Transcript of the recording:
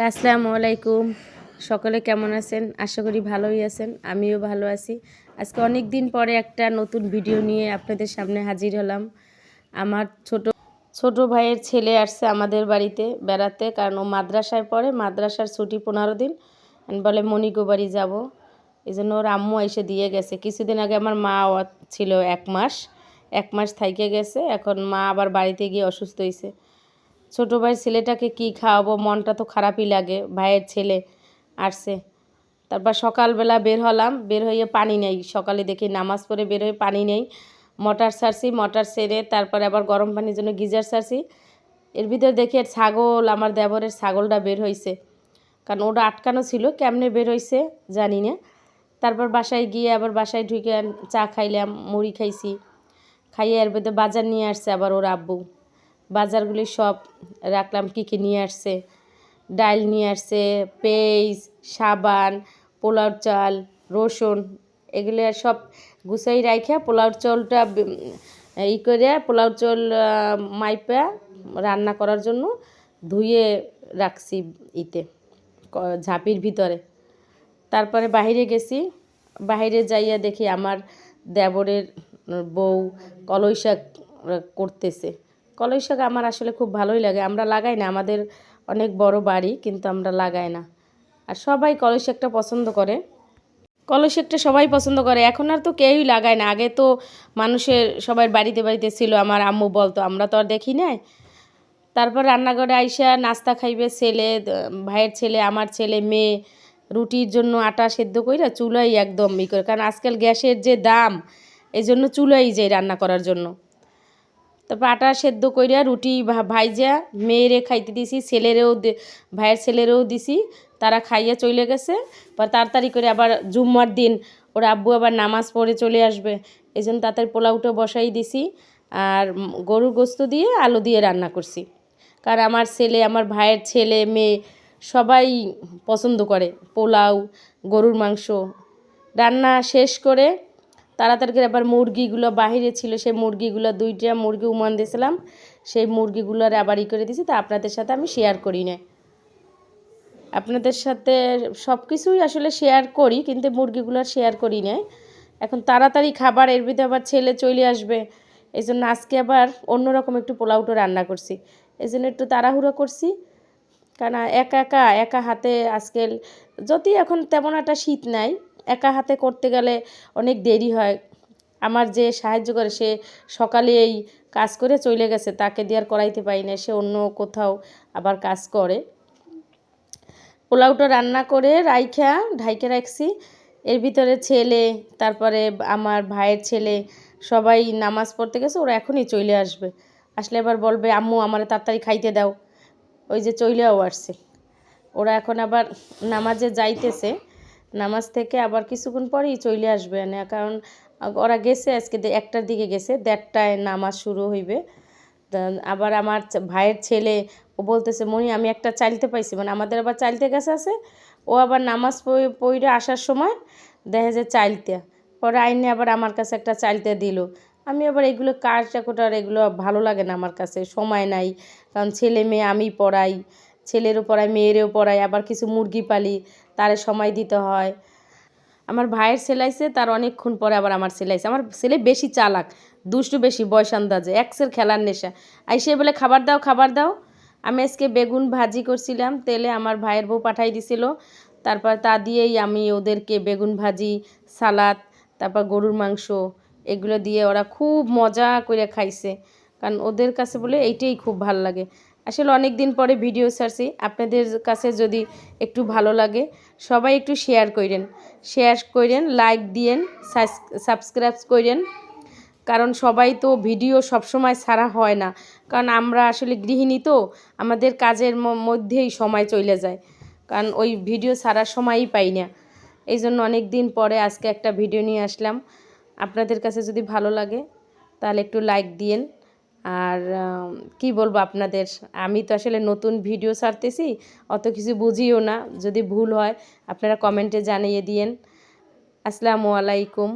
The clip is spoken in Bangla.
আসসালামু আলাইকুম। সকলে কেমন আছেন? আশা করি ভালোই আছেন। আমিও ভালো আছি। আজকে অনেক দিন পরে একটা নতুন ভিডিও নিয়ে আপনাদের সামনে হাজির হলাম। আমার ছোট ভাইয়ের ছেলে আসছে আমাদের বাড়িতে বেড়াতে, কারণ ও মাদ্রাসায় পড়ে। মাদ্রাসার ছুটি 15 দিন, বলে মনিকো বাড়ি যাব। এই জন্য ওর আম্মু এসে দিয়ে গেছে। কিছুদিন আগে আমার মা ছিল 1 মাস থাইকে গেছে। এখন মা আবার বাড়িতে গিয়ে অসুস্থ হয়েছে। ছোটো ভাইয়ের ছেলেটাকে কি খাওয়াবো, মনটা তো খারাপই লাগে। ভাইয়ের ছেলে আসছে। তারপর সকালবেলা বের হলাম, বের হয়ে পানি নেই। সকালে দেখি নামাজ পড়ে বের হয়ে পানি নেই। মোটর ছাড়ছি, মোটর ছেড়ে তারপরে আবার গরম পানির জন্য গিজার ছাড়ছি। এর ভিতর দেখি ছাগল, আমার দেবরের ছাগলটা বের হয়েছে, কারণ ওটা আটকানো ছিল। কেমনে বের হয়েছে জানি না। তারপর বাসায় গিয়ে আবার বাসায় ঢুকে চা খাইলাম, মুড়ি খাইছি। খাইয়ে এর ভিতরে বাজার নিয়ে আসছে আবার ওর আব্বু। বাজারগুলি সব রাখলাম, কী কী নিয়ে আসছে। ডাল নিয়ে আসছে, পেঁয়াজ, সাবান, পোলাও চাল, রসুন, এগুলো সব গুছাই রাখা পোলাও চালটা করে পোলাও চাল মাইপা রান্না করার জন্য ধুয়ে রাখছি ঝাঁপির ভিতরে। তারপরে বাইরে গেছি। বাইরে যাইয়া দেখি আমার দেবরের বউ কলই শাক করতেছে। কলই শাক আমার আসলে খুব ভালোই লাগে। আমরা লাগাই না, আমাদের অনেক বড় বাড়ি, কিন্তু আমরা লাগাই না। আর সবাই কলই শাকটা পছন্দ করে। কলই শাকটা সবাই পছন্দ করে। এখন আর তো কেউই লাগায় না। আগে তো মানুষের সবাই বাড়িতে বাড়িতে ছিল। আমার আম্মু বলতো, আমরা তো আর দেখি নাই। তারপর রান্নাঘরে আইসা নাস্তা খাইবে ছেলে, ভাইয়ের ছেলে, আমার ছেলে, মেয়ে। রুটির জন্য আটা সেদ্ধ কইরা চুলাই একদম করে, কারণ আজকাল গ্যাসের যে দাম, এই জন্য চুলাই যায় রান্না করার জন্য। তারপর আটা সেদ্ধ কইরা রুটি ভাইজা মেয়েরে খাইতে দিছি, ভাইয়ের ছেলেরেও দিছি। তারা খাইয়া চলে গেছে। পর তাড়াতাড়ি করে আবার জুম্মার দিন ওর আব্বু আবার নামাজ পড়ে চলে আসবে, এই জন্য তাড়াতাড়ি পোলাওটা বসাই দিছি। আর গরুর গোস্ত দিয়ে আলু দিয়ে রান্না করছি, কারণ আমার ছেলে, আমার ভাইয়ের ছেলে, মেয়ে সবাই পছন্দ করে পোলাও, গরুর মাংস। রান্না শেষ করে তাড়াতাড়ি করে আবার মুরগিগুলো বাহিরে ছিল, সেই মুরগিগুলো 2টা মুরগি উমান দিয়েছিলাম, সেই মুরগিগুলোর আবার করে দিয়েছি। তা আপনাদের সাথে আমি শেয়ার করি না। আপনাদের সাথে সব কিছুই আসলে শেয়ার করি, কিন্তু মুরগিগুলো শেয়ার করি না। এখন তাড়াতাড়ি খাবার, এর ভিতরে আবার ছেলে চলে আসবে, এই জন্য আজকে আবার অন্যরকম একটু পোলাওটা রান্না করছি। এই জন্য একটু তাড়াহুড়ো করছি, কারণ একা হাতে আজকে যদি এখন তেমন একটা শীত নাই, একা হাতে করতে গেলে অনেক দেরি হয়। আমার যে সাহায্য করে সে সকালে এই কাজ করে চলে গেছে, তাকে দিয়ে আর করাইতে পারি না, সে অন্য কোথাও আবার কাজ করে। পোলাওটা রান্না করে ঢাইকে রাখছি। এর ভিতরে ছেলে, তারপরে আমার ভাইয়ের ছেলে সবাই নামাজ পড়তে গেছে। ওরা এখনই চলে আসবে। আসলে এবার বলবে, আম্মু আমার তাড়াতাড়ি খাইতে দাও। ওই যে চইলেও আসছে। ওরা এখন আবার নামাজে যাইতেছে, নামাজ থেকে আবার কিছুক্ষণ পরেই চলে আসবে না, কারণ ওরা গেছে আজকে 1টার দিকে গেছে, 1:30টায় নামাজ শুরু হইবে। আবার আমার ভাইয়ের ছেলে ও বলতেছে, মনি আমি একটা চাইলতে পাইছি, মানে আমাদের আবার চাইলতে গেছে আছে। ও আবার নামাজ পড়ে আসার সময় দেখে যে চাইলতে, পরে আইনে আবার আমার কাছে একটা চাইলতে দিল। আমি আবার এগুলো কাটাকুটার এগুলো ভালো লাগে না, আমার কাছে সময় নাই। কারণ ছেলে মেয়ে আমি পড়াই, ছেলেরও পড়াই, মেয়েরও পড়াই, আবার কিছু মুরগি পালি, তারে সময় দিতে হয়। আমার ভাইয়ের সেলাইছে, তার অনেকক্ষণ পরে আবার আমার সেলাইছে। আমার ছেলে বেশি চালাক, দুষ্টু বেশি, বয়স আন্দাজে, এক্সের খেলার নেশা। আইসে বলে খাবার দাও খাবার দাও। আমি আজকে বেগুন ভাজি করছিলাম তেলে, আমার ভাইয়ের বউ পাঠাই দিছিল। তারপর তা দিয়েই আমি ওদেরকে বেগুন ভাজি, সালাদ, তারপর গরুর মাংস, এগুলো দিয়ে ওরা খুব মজা করে খাইছে, কারণ ওদের কাছে বলে এইটাই খুব ভালো লাগে। আসলে অনেক দিন পরে ভিডিও ছাড়ছি। আপনাদের কাছে যদি একটু ভালো লাগে সবাই একটু শেয়ার করেন, লাইক দিয়েন, সাবস্ক্রাইব করেন, কারণ সবাই তো ভিডিও সবসময় ছাড়া হয় না, কারণ আমরা আসলে গৃহিণী তো, আমাদের কাজের মধ্যেই সময় চলে যায়, কারণ ওই ভিডিও ছাড়ার সময়ই পাই না। এই জন্য অনেক দিন পরে আজকে একটা ভিডিও নিয়ে আসলাম। আপনাদের কাছে যদি ভালো লাগে তাহলে একটু লাইক দিয়েন। আর কি বলবো আপনাদের, আমি তো আসলে নতুন ভিডিও ছাড়তেছি, অত কিছু বুঝিও না। যদি ভুল হয় আপনারা কমেন্টে জানিয়ে দিয়েন। আসসালামু আলাইকুম।